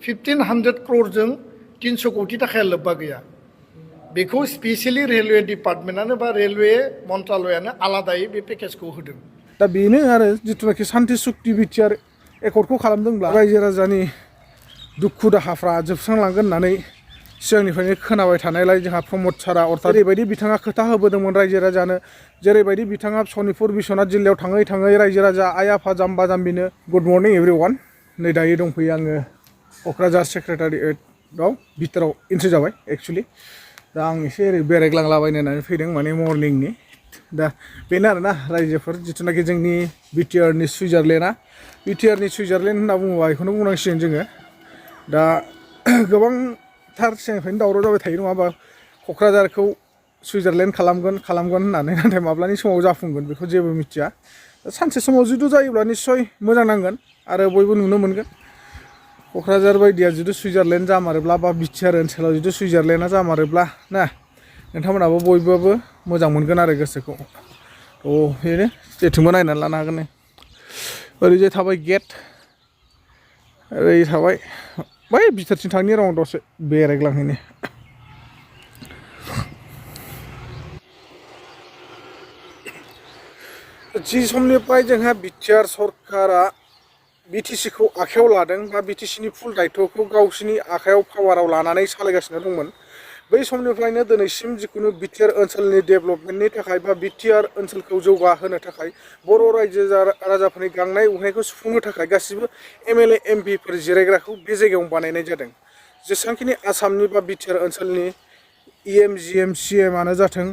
1500 crore 300 कोटी थाखाया लोब्बा गैया बेखौ स्पेशली रेलवे डिपार्टमेन्टआनो बा रेलवे मन्त्रालयानो आलादायै बे पेकेजखौ होदों दा बेनो आरो जिथुनाखि सान्थि सुक्ति बिटिआर एकर्डखौ खालामदोंब्ला रायजो राजानि दुखु दाहाफ्रा जोबस्रांलांगोन होननानै सिगांनिफ्रायनो खोनाबाय थानायलाय जोंहा प्रमद सारा अर्थात जेरैबायदि बिथाङा खोथा होबोदोंमोन रायजो राजानो जेरैबायदि बिथाङा सनितपुर बिश्वनाथ जिल्लायाव थाङै थाङै रायजो राजा आइ आफा जाम्बा जाम्बिनो गुड मर्निं एभ्रिवान नै दायो दंफैयो आङो क'क्राझार सेक्रेटारियेटआव बिथोराव एन्ट्रि जाबाय एक्सुवेलि दा आं एसे ओरै बेरायग्लांलाबायनो होननानै फैदों माने मर्निंनि दा बेनो आरोना रायजोफोर जिथुनाखि जोंनि बिटिआरनि सुइजारलेण्डआ बिटिआरनि सुइजारलेण्ड होनना बुङोबा बेखौनो बुंनांसिगोन जोङो दा गोबांथार सिगांनिफ्रायनो दावराव जाबाय थायो नङा होमबा क'क्राझारखौ सुइजारलेण्ड खालामगोन होननानै नाथाय माब्लानि समाव जाफुंगोन बेखौ जेबो मिथिया सानसे समाव जुदि जायोब्ला निस्सय मोजां नांगोन आरो बयबो नुनो मोनगोन क'क्राझार बायदिया जुदि सुइजारलेण्ड जामारोब्ला बा बिटिआर ओनसोलाव जुदि सुइजारलेण्डआ जामारोब्ला ना नोंथांमोनाबो बयबाबो मोजां मोनगोन आरो गोसोखौ बेनो जेथिंबो नायनानै लानो हागोन ओरैजाय थाबाय गेट ओरै थाबाय बै बिथोरथिं थांनि राउन्ड दसे बेरायग्लांहैनो जि समनिफ्राय जोंहा बिटिआर सरकारा बिटिसिखौ आखायाव लादों बा बिटिसिनि फुल दायित्वखौ गावसिनि आखायाव पावाराव लानानै सालायगासिनो दंमोन बै समनिफ्रायनो दिनैसिम जिखुनु बिटिआर ओनसोलनि डेभेलपमेन्टनि थाखाय बा बिटिआर ओनसोलखौ जौगाहोनो थाखाय बर' रायजो राजाफोरनि गांनाय उखैनायखौ सुफुंनो थाखाय गासिबो एमएलए एमपिफोर जिरायग्राखौ बे जायगायाव बानायनाय जादों जेसेबांखिनि आसामनि बा बिटिआर ओनसोलनि इएम जिएम सिएमआनो जाथों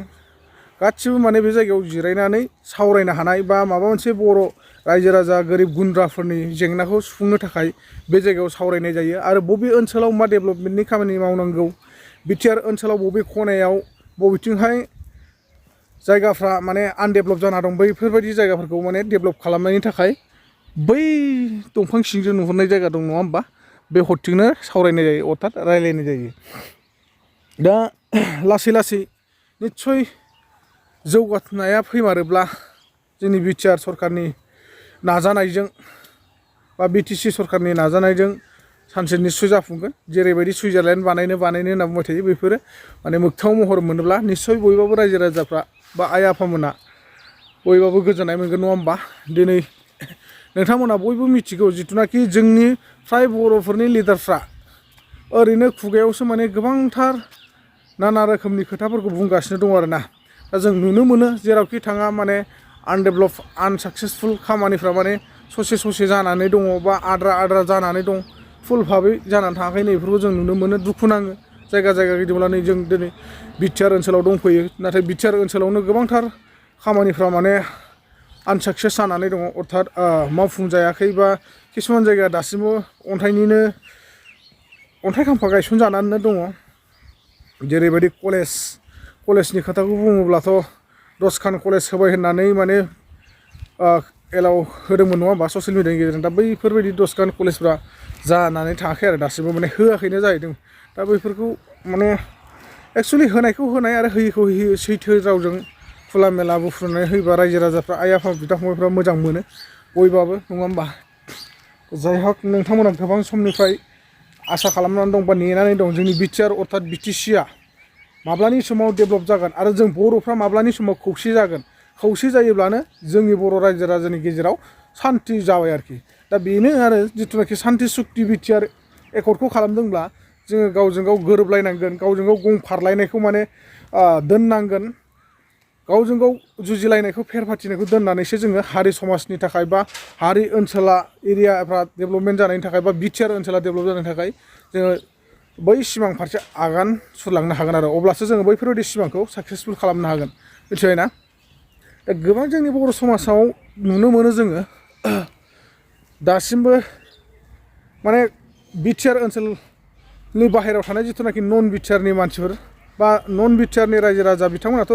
गासिबो माने बे जायगायाव जिरायनानै सावरायनो हानाय बा माबा मोनसे बर' रायजो राजा गोरिब गुन्द्राफोरनि जेंनाखौ सुफुंनो थाखाय बे जायगायाव सावरायनाय जायो आरो बबे ओनसोलाव मा डेभेलपमेन्टनि खामानि मावनांगौ बिटिआर ओनसोलाव बबे खनायाव बबेथिंहाय जायगाफ्रा माने आनडेभेलप जाना दं बैफोरबायदि जायगाफोरखौ माने डेभेलप खालामनायनि थाखाय बै दंफां सिंजों नुहुरनाय जायगा दं नङा होमबा बे हरथिंनो सावरायनाय जायो अर्थात रायलायनाय जायो दा लासै लासै निस्सय जौगानाया फैमारोब्ला जोंनि बिटिआर सरकारनि नाजानायजों बा बिटिसि सरकारनि नाजानायजों सानसे निस्सय जाफुंगोन जेरैबायदि सुइजारलेण्ड बानायनो होनना बुंबाय थायो बेफोरो माने मोगथाङाव महर मोनोब्ला निस्सय बयबाबो रायजो राजाफ्रा बा आइ आफामोना बयबाबो गोजोननाय मोनगोन नङा होमबा दिनै नोंथांमोना बयबो मिथिगौ जिथुनाखि जोंनि फ्राय बर'फोरनि लिडारफ्रा ओरैनो खुगायावसो माने गोबांथार नाना रोखोमनि खोथाफोरखौ बुंगासिनो दं आरोना दा जों नुनो मोनो जेरावखि थाङा माने आनडेभेलप आनसाक्सेसफुल खामानिफ्रा माने ससे जानानै दङ बा आद्रा जानानै दं फुल भाबै जानानै थाङाखै नै बेफोरखौ जों नुनो मोनो दुखु नाङो जायगा गिदिंब्ला नै जों दिनै बिटिआर ओनसोलाव दंफैयो नाथाय बिटिआर ओनसोलावनो गोबांथार खामानिफ्रा माने आनसाक्सेस जानानै दङ अर्थात मावफुंजायाखै बा किसुमान जायगा दासिमबो अन्थाइ खाम्फा गायसनजानानै दङ जेरैबायदि कलेजनि खोथाखौ बुङोब्लाथ' 10खान कलेज होबाय होननानै माने एलाव होदोंमोन नङा होमबा ससियेल मिडियानि गेजेरजों दा बैफोरबायदि 10खान कलेजफ्रा जानानै थाङाखै आरो दासिमबो माने होआखैनो जाहैदों दा बैफोरखौ माने एक्सुवेलि होनायखौ होनाय आरो होयिखौ होयो सैथो रावजों खुला मेला बुफ्रुनानै होयोबा रायजो राजाफ्रा आइ आफा बिदा फंबायफ्रा मोजां मोनो बयबाबो नङा होमबा जाय हक नोंथांमोना गोबां समनिफ्राय आसा खालामनानै दं बा नेनानै दं जोंनि बिटिआर अर्थात बिटिसिआ माब्लानि समाव डेभेलप जागोन आरो जों बर'फ्रा माब्लानि समाव खौसे जागोन खौसे जायोब्लानो जोंनि बर' रायजो राजानि गेजेराव सान्थि जाबाय आरोखि दा बेनो आरो जिथुनाखि सान्थि सुक्ति बिटिआर एकर्डखौ खालामदोंब्ला जोङो गावजों गाव गोरोबलायनांगोन गावजों गाव गं फारलायनायखौ माने दोननांगोन गावजों गाव जुजिलायनायखौ फेर फाथिनायखौ दोननानैसो जोङो हारि समाजनि थाखाय बा हारि ओनसोला एरियाफ्रा डेभेलपमेन्ट जानायनि थाखाय बा बिटिआर ओनसोला डेभेलप जानायनि थाखाय जोङो बै सिमां फारसे आगान सुरलांनो हागोन आरो अब्लासो जोङो बैफोरबायदि सिमांखौ साक्सेसफुल खालामनो हागोन मिथिबाय ना दा गोबां जोंनि बर' समाजाव नुनो मोनो जोङो दासिमबो माने बिटिआर ओनसोलनि बाहेरायाव थानाय जिथुनाखि नन बिटिआरनि मानसिफोर बा नन बिटिआरनि रायजो राजा बिथांमोनाथ'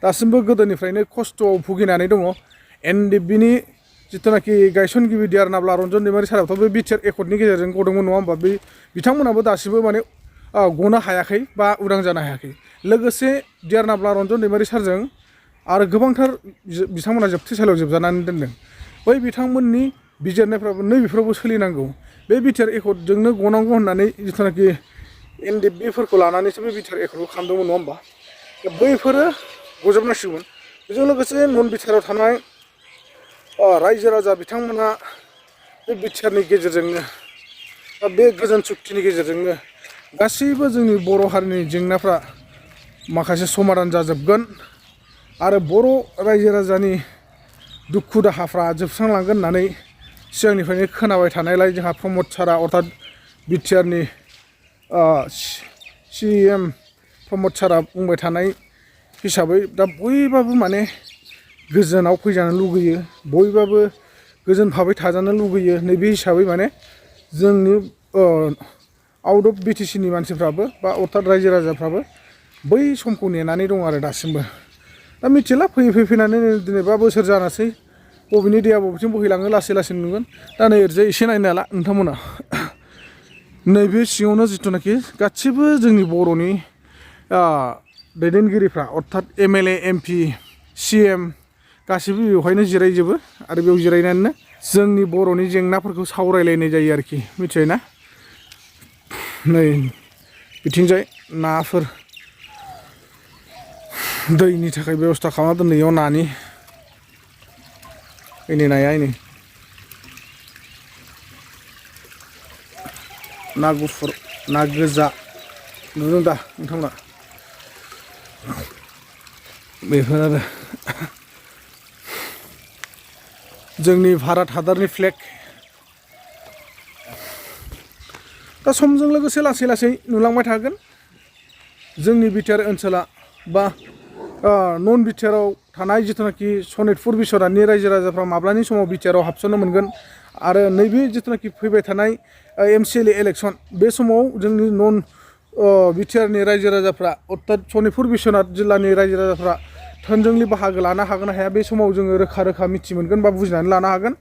दासिमबो गोदोनिफ्रायनो खस्थ'आव भुगिनानै दङ एनडिएफबिनि जिथुनाखि गायसनगिरि डिआर नाब्ला रन्जन दैमारि साराबोथ' बे बिटिआर एकर्डनि गेजेरजों गदोंमोन नङा होमबा बे बिथांमोनाबो दासिमबो माने गनो हायाखै बा उदां जानो हायाखै लोगोसे डिआर नाब्ला रन्जन दैमारि सारजों आरो गोबांथार बिथांमोना जोबथेसालियाव जोबजानानै दोनदों बै बिथांमोननि बिजिरनायफ्राबो नैबेफोरावबो सोलिनांगौ बे बिटिआर एकर्डजोंनो गनांगौ होननानै जिथुनाखि एनडिएफबिफोरखौ लानानैसो बे बिटिआर एकर्डखौ खालामदोंमोन नङा होमबा दा बैफोरो गजबनांसिगौमोन बेजों लोगोसे नन बिटिआरआव थानाय रायजो राजा बिथांमोनहा बे बिटिआरनि गेजेरजोंनो बा बे गोजोन सुक्तिनि गेजेरजोंनो गासैबो जोंनि बर' हारिनि जेंनाफ्रा माखासे समाधान जाजोबगोन आरो बर' रायजो राजानि दुखु दाहाफ्रा जोबस्रांलांगोन होननानै सिगांनिफ्रायनो खोनाबाय थानायलाय जोंहा प्रमद सारा अर्थात बिटिआरनि सिएम प्रमद सारा बुंबाय थानाय हिसाबै दा बयबाबो माने गोजोनाव फैजानो लुगैयो बयबाबो गोजोन भाबै थाजानो लुगैयो नैबे हिसाबै माने जोंनि आउट अफ बिटिसिनि मानसिफ्राबो बा अर्थात रायजो राजाफ्राबो बै समखौ नेनानै दं आरो दासिमबो दा मिथिला फैयै फैनानै दिनै 5 बोसोर जानोसै बबेनि दैया बबेथिं बोहैलाङो लासै लासै नुगोन दा नै ओरैजाय एसे नायनो हाला नोंथांमोना नैबे सिङावनो जिथुनाखि गासिबो जोंनि बर'नि दैदेनगिरिफ्रा अर्थात एमएलए एमपि सिएम गासिबो बेवहायनो जिरायजोबो आरो बेयाव जिरायनानैनो जोंनि बर'नि जेंनाफोरखौ सावरायलायनाय जायो आरोखि मिथिबाय ना नै बिथिंजाय नाफोर दैनि थाखाय बेबस्था खालामना दोननायाव नानि इनै नाया इनै ना गुफुर ना गोजा नुदों दा नोंथांमोना बेफोर आरो जोंनि भारत हादरनि फ्लेग दा समजों लोगोसे लासै लासै नुलांबाय थागोन जोंनि बिटिआर ओनसोला बा नन बिटिआरआव थानाय जिथुनाखि सनितपुर बिस्वनाथनि रायजो राजाफ्रा माब्लानि समाव बिटिआरआव हाबसननो मोनगोन आरो नैबे जिथुनाखि फैबाय थानाय एमसिएलए इलेक्सन बे समाव जोंनि नन बिटिआरनि रायजो राजाफ्रा अर्थात सनितपुर बिस्वनाथ जिल्लानि रायजो राजाफ्रा थोंजोङै बाहागो लानो हागोन ना हाया बे समाव जोङो रोखा रोखा मिथि मोनगोन बा बुजिनानै लानो हागोन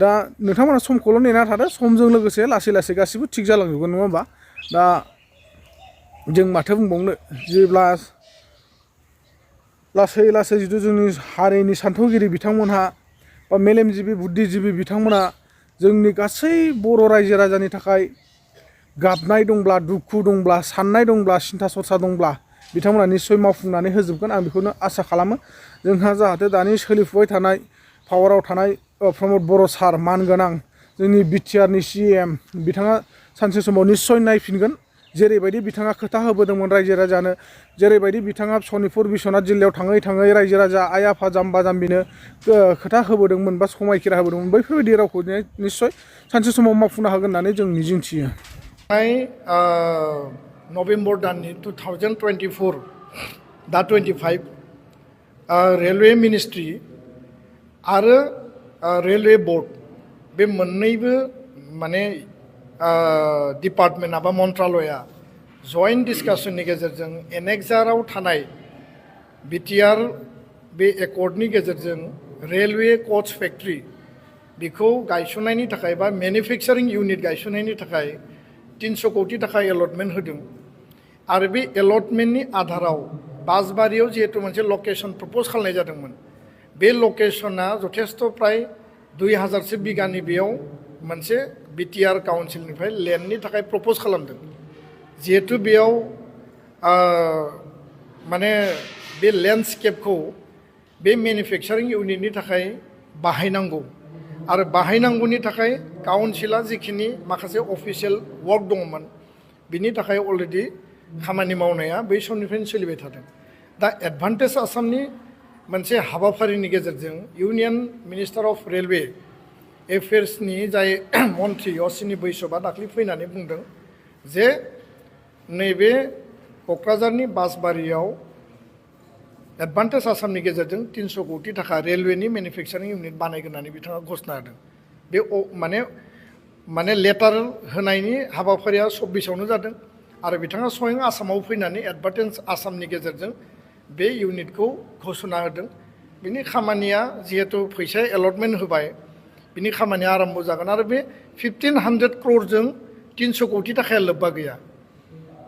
दा नोंथांमोना समखौल' नेना थादो समजों लोगोसे लासै लासै गासिबो थिग जालांजोबगोन नङा होमबा दा जों माथो बुंबावनो जेब्ला लासै लासै जिथु जोंनि हारिनि सान्थौगिरि बिथांमोनहा बा मेलेमजिबि बुद्धिजिबि बिथांमोनहा जोंनि गासै बर' रायजो राजानि थाखाय गाबनाय दंब्ला दुखु दंब्ला साननाय दंब्ला सिन्था सरसा दंब्ला बिथांमोना निस्सय मावफुंनानै होजोबगोन आं बेखौनो आसा खालामो जोंहा जाहाथे दानि सोलिफुबाय थानाय पावाराव थानाय प्रमद बर' सार मानगोनां जोंनि बिटिआरनि सिएम बिथाङा सानसे समाव निस्सय नायफिनगोन जेरैबायदि बिथाङा खोथा होबोदोंमोन रायजो राजानो जेरैबायदि बिथाङा सनितपुर बिस्वनाथ जिल्लायाव थाङै थाङै रायजो राजा आइ आफा जाम्बा जाम्बिनो खोथा होबोदोंमोन बा समायखिरा होबोदोंमोन बैफोरबायदि रावखौ निस्सय सानसे समाव मावफुंनो हागोन होननानै जों मिजिंथियो नभेम्बर दाननि 2024 दा 25 रेलवे मिनिस्ट्रि आरो रेलवे बोर्ड बे मोननैबो माने डिपार्टमेन्ट बा मन्त्रालया जइन्ट डिसकासननि गेजेरजों एनेक्साराव थानाय बिटिआर बे एकर्डनि गेजेरजों रेलवे कच फेक्ट्रि बेखौ गायसननायनि थाखाय बा मेनुफेक्सारिं इउनिट गायसननायनि थाखाय 300 कोटि थाखा एलटमेन्ट होदों आरो बे एलटमेन्टनि आधाराव बासबारियाव जिहेतु मोनसे लकेसन प्रपज खालामनाय जादोंमोन बे लकेसना जथेस्थ प्राय 2000 बिगानि बेयाव मोनसे बिटिआर काउन्सिलनिफ्राय लेन्डनि थाखाय प्रपज खालामदों जिहेतु बेयाव माने बे लेन्डस्केपखौ बे मेनुफेक्सारिं इउनिटनि थाखाय बाहायनांगौ आरो बाहायनांगौनि थाखाय काउन्सिला जिखिनि माखासे अफिसियेल वर्क दङमोन बिनि थाखाय अलरेडि खामानि मावनाया बै समनिफ्रायनो सोलिबाय थादों दा एडभान्टेज आसामनि मोनसे हाबाफारिनि गेजेरजों इउनियन मिनिस्टार अफ रेलवे एफेयार्सनि जाय मन्थ्रि अश्विनी बैष्णबआ दाख्लै फैनानै बुंदों जे नैबे क'क्राझारनि बासबारियाव एडभान्टेज आसामनि गेजेरजों 300 कोटि थाखा रेलवेनि मेनुफेक्सारिं इउनिट बानायगोन होननानै बिथाङा घोषणा होदों बे माने लेटार होनायनि हाबाफारिया 24आवनो जादों आरो बिथाङा स्वयं आसामाव फैनानै एडभान्टेज आसामनि गेजेरजों बे इउनिटखौ घोषणा होदों बिनि खामानिया जिहेतु फैसा एलटमेन्ट होबाय बिनि खामानिया आरम्भ जागोन आरो बे 1500 क्र'रजों 300 कोटि थाखाया लोब्बा गैया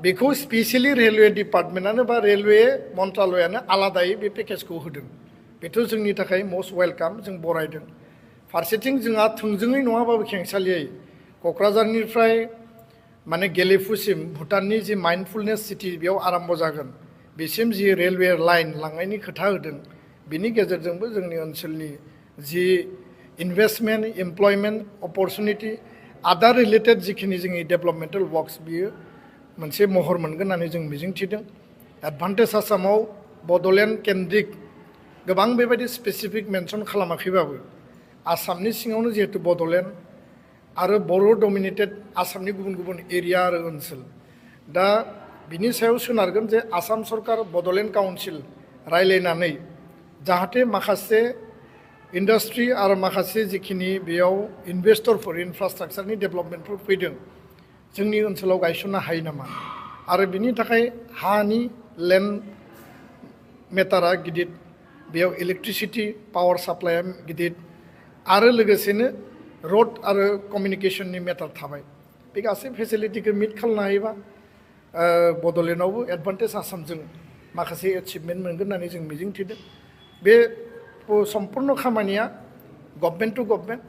बेखौ स्पेसियेलि रेलवे डिपार्टमेन्टआनो बा रेलवे मन्त्रालयानो आलादायै बे पेकेजखौ होदों बेथ' जोंनि थाखाय मस्ट वेलकाम जों बरायदों फारसेथिं जोंहा थोंजोङै नङाबाबो खेंसालियै क'क्राझारनिफ्राय माने गेलेफुसिम भुटाननि जि माइन्डफुलनेस सिटि बेयाव आरम्भ जागोन बेसिम जि रेलवे लाइन लांनायनि खोथा होदों बिनि गेजेरजोंबो जोंनि ओनसोलनि जि इनभेस्टमेन्ट एमप्लयमेन्ट अपरचुनिटि आदार रिलेटेड जिखिनि जोंनि डेभेलपमेन्टेल वर्क्स बियो मोनसे महर मोनगोन होननानै जों मिजिंथिदों एडभान्टेज आसामाव बड'लेण्ड केन्द्रिक गोबां बेबायदि स्पेसिफिक मेनसन खालामाखैबाबो आसामनि सिङावनो जिहेतु बड'लेण्ड आरो बर' डमिनेटेड आसामनि गुबुन गुबुन एरिया आरो ओनसोल दा बिनि सायाव सोनारगोन जे आसाम सरकार बड'लेण्ड काउन्सिल रायलायनानै जाहाथे माखासे इन्डास्ट्रि आरो माखासे जिखिनि बेयाव इनभेस्टरफोर इनफ्रास्ट्राक्चारनि डेभेलपमेन्टफोर फैदों जोंनि ओनसोलाव गायसननो हायो नामा आरो बिनि थाखाय हानि लेन्ड मेटारा गिदिर बेयाव इलेक्ट्रिसिटि पावार साप्लाइआ गिदिर आरो लोगोसेनो रोड आरो कमिउनिकेशननि मेटार थाबाय बे गासै फेसिलिटिखौ मिट खालामनो हायोबा बड'लेण्डआवबो एडभान्टेज आसामजों माखासे एचिभमेन्ट मोनगोन होननानै जों मिजिंथिदों बे सम्पुर्ण खामानिया गभर्नमेन्ट टु गभर्नमेन्ट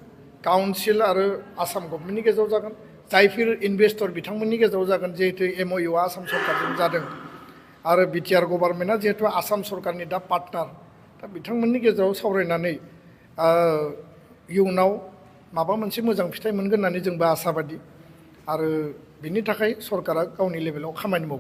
काउन्सिल आरो आसाम गभर्नमेन्टनि गेजेराव जागोन जायफोर इनभेस्टर बिथांमोननि गेजेराव जागोन जिहेतु MOUआ आसाम सरकारजों जादों आरो BTR गभर्नमेन्टआ जिहेतु आसाम सरकारनि दा पार्टनार दा बिथांमोननि गेजेराव सावरायनानै इयुनाव माबा मोनसे मोजां फिथाइ मोनगोन होननानै जोंबो आसाबादि आरो बिनि थाखाय सरकारा गावनि लेभेलाव खामानि मावगोन